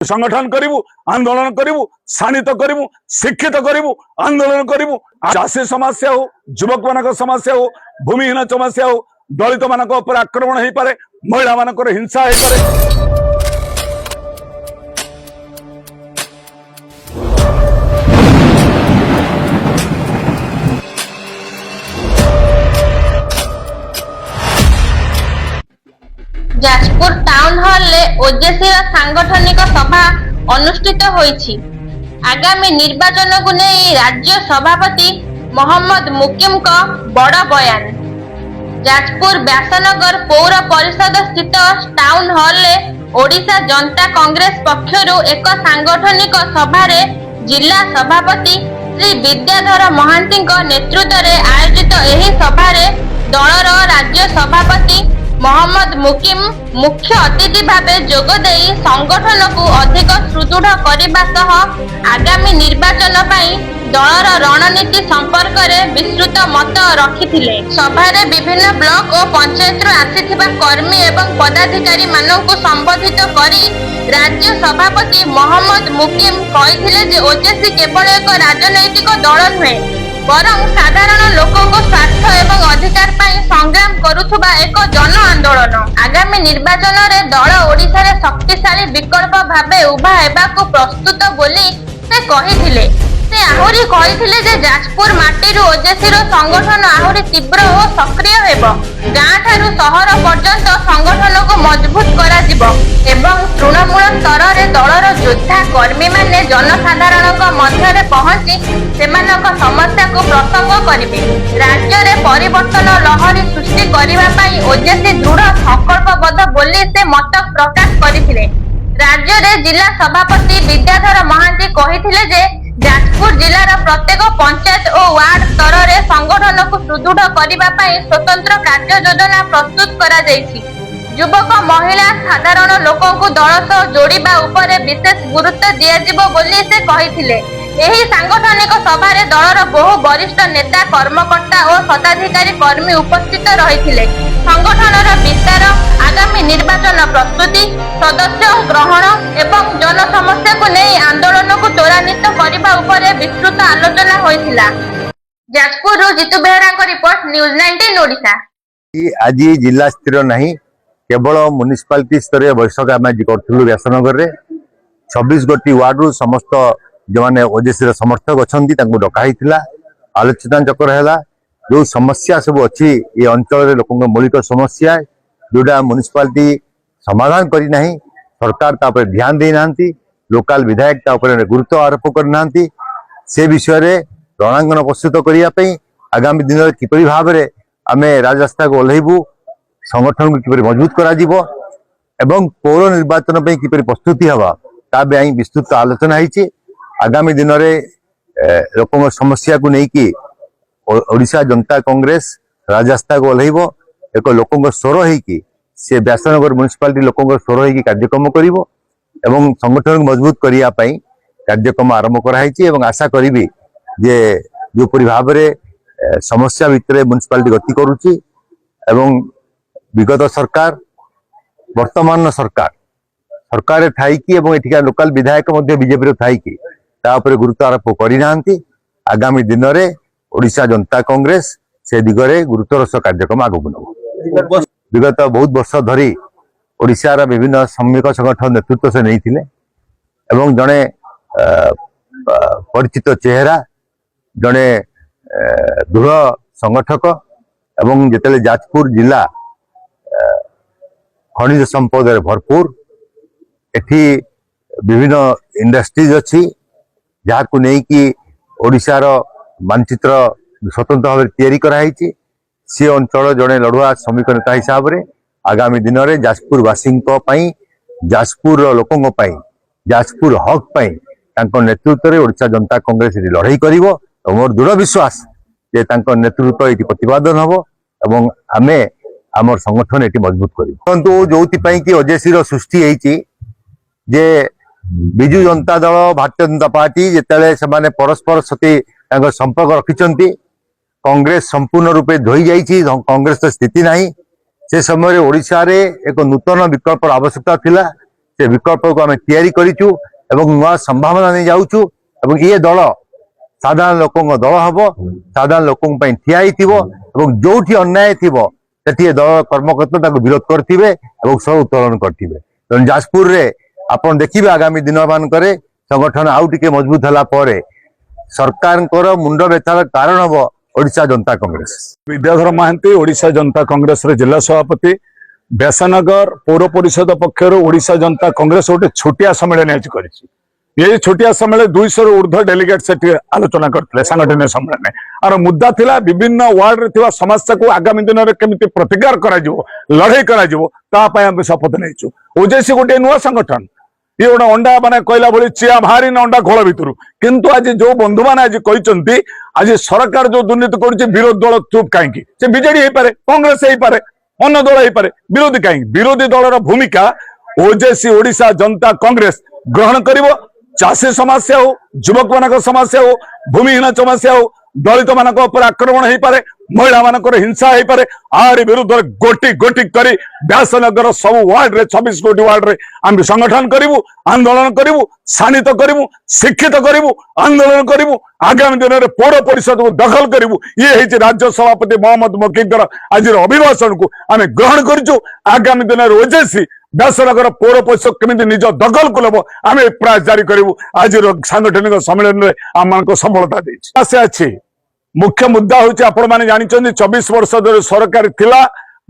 संगठन करू आंदोलन करू शाणित करू शिक्षित करू आंदोलन करू चाषी समस्या हो युवक मान समस्या हो भूमिहीन समस्या हो दलित मान आक्रमण हो पारे महिला मान हिंसा हो पारे। जाजपुर टाउन हॉल ले ओजेसी सांगठनिक सभा अनुष्ठित होईछि। आगामी निर्वाचन को नहीं राज्य सभापति मोहम्मद मुकिम को बड़ बयान। जाजपुर व्यासनगर पौर परिषद स्थित टाउन हॉल ले ओडिशा जनता कांग्रेस पक्षरु एक सांगठनिक सभा रे जिला सभापति श्री विद्याधर महांती नेतृत्व में आयोजित एही सभा रे दलर राज्य सभापति मोहम्मद मुकिम मुख्य अतिथि भावे जोगदे संगठन को अधिक सुदृढ़ करने सह आगामी निर्वाचन पाई दलर रणनीति संपर्क में विस्तृत मत रखिथिले। सभारे विभिन्न ब्लॉक और पंचायत आसीथिबा कर्मी एवं पदाधिकारी मानक संबोधित करी राज्य सभापति मोहम्मद मुकिम कहिथिले जे ओजेसी केवल एक राजनैतिक दल नुहे बरं साधारण लोकों स्वार्थ एवं अधिकार पाई संग्राम करुथुबा एक जन आंदोलन। आगामी निर्वाचन रे दल ओडिशा रे शक्तिशाली विकल्प भावे उभा हेबाकु प्रस्तुत बोली से कहिथिले। से आहुरी कहिथिले जे जाजपुर माटीरु ओजेसी रो संगठन आहुरी तीव्र और सक्रिय हेबो। गाँ ठारू शहर पर्यंत संगठन को मजबूत करा जिवो एवं तृणमूल स्तर रे दलर योद्धा कर्मी माने जनसाधारण मध्य रे पहुंची सेमानक समस्या को प्रसंग करिवे। राज्य रे परिवर्तन लहरी सृष्टि करिवा पई ओजेसी दृढ़ संकल्पबद्ध बोली से मत प्रकाश करिथिले। राज्य रे जिला सभापति विद्याधर महांती कहिथिले जे जाजपुर जिलार प्रत्येक पंचायत और वार्ड स्तर में संगठन को सुदृढ़ करने स्वतंत्र कार्य योजना प्रस्तुत करा जायछि। युवक महिला साधारण लोकों को दल सह जोड़िबा उपरे विशेष गुरुत्व दियाजिबो बोली से कहिथिले। एही सांगठनिक सभा रे दलर बहु वरिष्ठ नेता कर्मकर्ता और शताधिकारी कर्मी उपस्थित रहिथिले। संगठनर विस्तार आगामी निर्वाचन प्रस्तुति सदस्य ग्रहण एवं जन समस्या को नहीं आंदोलन को त्वरान्वित करने उपरे विस्तृत आलोचना होइथिला। जाजपुर जितु बेहरा रिपोर्ट न्यूज 19 ओडिशा। आज जिला स्तर नहीं केवल म्युनिसिपालिटी स्तर बैठक आम करूँ व्यासनगर में 26 गोटी वार्ड रु समस्त जो मैंने ओजेसी समर्थक अच्छा डकाई आलोचना चक्र है जो समस्या सब अच्छी ये अंचल लोक मौलिक समस्या जोटा म्युनिसिपालिटी समाधान करना सरकार तापर ध्यान देना लोकाल विधायक गुरुत्व आरोप करना से विषय में रणांगन प्रस्तुत करने आगामी दिन में किपरि भाव में आम राजरास्ता को ओह्लैबू संगठन को किपरि मजबूत करा पौर निर्वाचन पे किपरि प्रस्तुति हवा ता विस्तृत आलोचना होती। आगामी दिन में लोकों समस्या को लेकिन ओडिशा जनता कांग्रेस राजरास्ता को ओह्लैब एक लोकों स्वर होगी से व्यासनगर म्युनिसिपालिटी लोकों स्वर होगी कार्यक्रम करिवो एवं संगठन को मजबूत करने कार्यक्रम आरंभ कराई आशा करी जे जोपरि भाव में समस्या भितर म्युनिसिपालिटी गति करुच्ची एवं विगत सरकार वर्तमान सरकार थाईकी एवं एठिका लोकल विधायक बीजेपी थाईकी तापर गुरुत्व आरोप करना आगामी दिन में ओडिशा जनता कांग्रेस से दिगरे गुरुत्वर सह कार्यक्रम आगक नब। विगत बहुत वर्ष धरी ओडिशार विभिन्न श्रमिक संगठन नेतृत्व से नहीं एवं जड़े परिचित चेहरा जड़े दृढ़ संगठक एवं जिते जाजपुर जिला खनिज संपद भरपूर एठी विभिन्न इंडस्ट्रीज अच्छी जहाँ को लेकिन ओडिशार मानचित्र स्वतंत्र भाव तैयारी कराई सी अंचल जड़े लड़ुआ श्रमिक नेता हिसाब से आगामी दिन में जाजपुर वासी जाजपुर लोकों जाजपुर हक नेतृत्व में ओडिशा जनता कांग्रेस लड़ाई कर मोर दृढ़ विश्वास जे नेतृत्व ये प्रतिपादन हम एवं आमे आमर संगठन ये मजबूत कर जो कि ओजेसी सृष्टि होती जे विजु जनता दल भारतीय जनता पार्टी जिते से परस्पर सती संपर्क रखिंट कांग्रेस संपूर्ण रूपे धोई जाइए कांग्रेस तो स्थिति ना से समय ओडिशा रे एक नूतन विकल्प आवश्यकता थिला से विकल्प को आम तैयारी करिचु एवं नुआ संभावना नहीं जाऊचु एवं ये दल साधारण लोकों दल हम साधारण लोकों पर ठिया एवं जोठी अन्याय थिबो सेठी दल कर्मकर्ता विरोध करथिबे एवं स्वर उत्तोलन करथिबे। तेणु जाजपुर रे आपण देखिबे आगामी दिन मानकरे संगठन आउ टिके मजबूत हला परे सरकार मुंड व्यथार कारण हम ओडिशा जनता कांग्रेस। विद्याधर महांती ओडिशा जनता कांग्रेस रे जिला सभापति बेसानगर पौर परिषद पक्षर ओडिशा जनता कांग्रेस गोटे छोटिया सम्मेलन आज करिछि। ये छोटिया सम्मेलन 200 ऊर्ध्व डेलीगेट से आलोचना करते सांगठनिक सम्मेलन और मुद्दा थिला विभिन्न वार्ड रे थिबा समस्या को आगामी दिन में केमिति प्रतिकार करा जिवो लड़ाई करा जिवो ता पय हम शपथ नेछु। ओजेसी गोटे नुआ संगठन ये गोटे अंडा माने कहला भली चिया भारी ना अंडा घोल भितरु किंतु आज जो बंधु माने आज कहचंती आज सरकार जो दुर्नीति करुछि विरोधी दल चुप काहेकि से बीजेडी हे पारे कांग्रेस हे पारे अन्य दल हे पारे विरोधी काहेकि विरोधी दलर भूमिका ओजेसी ओडिशा जनता कांग्रेस ग्रहण करिवो। चाषी समस्या हो युवक मान समस्या हो भूमिहीन समस्या हो दलित मान आक्रमण हो पारे महिला मान हिंसा हो पारे आर विरुद्ध गोटी गोटी करी व्यासनगर सब वार्ड रे 26 गोटी वार्ड रे आम संगठन करूँ आंदोलन करूँ शाणित करूँ शिक्षित करूँ आंदोलन करूँ आगामी दिन में पौर परिषद को दखल करूँ ये राज्य सभापति मोहम्मद मुकिम आज अभिभाषण को आम ग्रहण करूँ। आगामी दिन में ओजेसी व्यासनगर पौर परिषद केमी निज दखल को लब आम प्रयास जारी करूँ। आज सांगठनिक सम्मेलन में आम सफलता देछि। मुख्य मुद्दा हूँ आपण मैंने जानते 24 वर्ष धरी सरकार थिला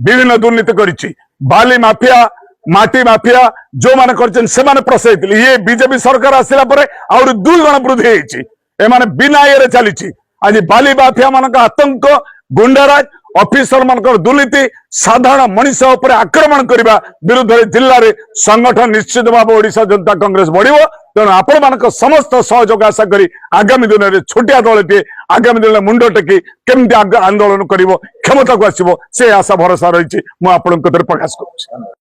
विभिन्न दुर्नीति करिछि बाली माफिया माटी माफिया जो माने करछन से माने प्रसारित ये बीजेपी सरकार आसिला परे और 2 गुण वृद्धि होइछि एमाने बिना ये चली। आज बाली माफिया मान आतंक गुंडाराज ऑफिसर मान दुर्नीति साधारण मनीष उपर आक्रमण करने विरुद्ध जिले में संगठन निश्चित भाव ओडिशा जनता कांग्रेस बढ़िबो। तेणु आपण मान समस्त सहयोग आशा करी आगामी दिन में छोटिया दलटे आगामी दिन में मुंड टेकी केमती आंदोलन करिवो क्षमता को आसिबो से आशा भरोसा रही प्रकाश करुछि।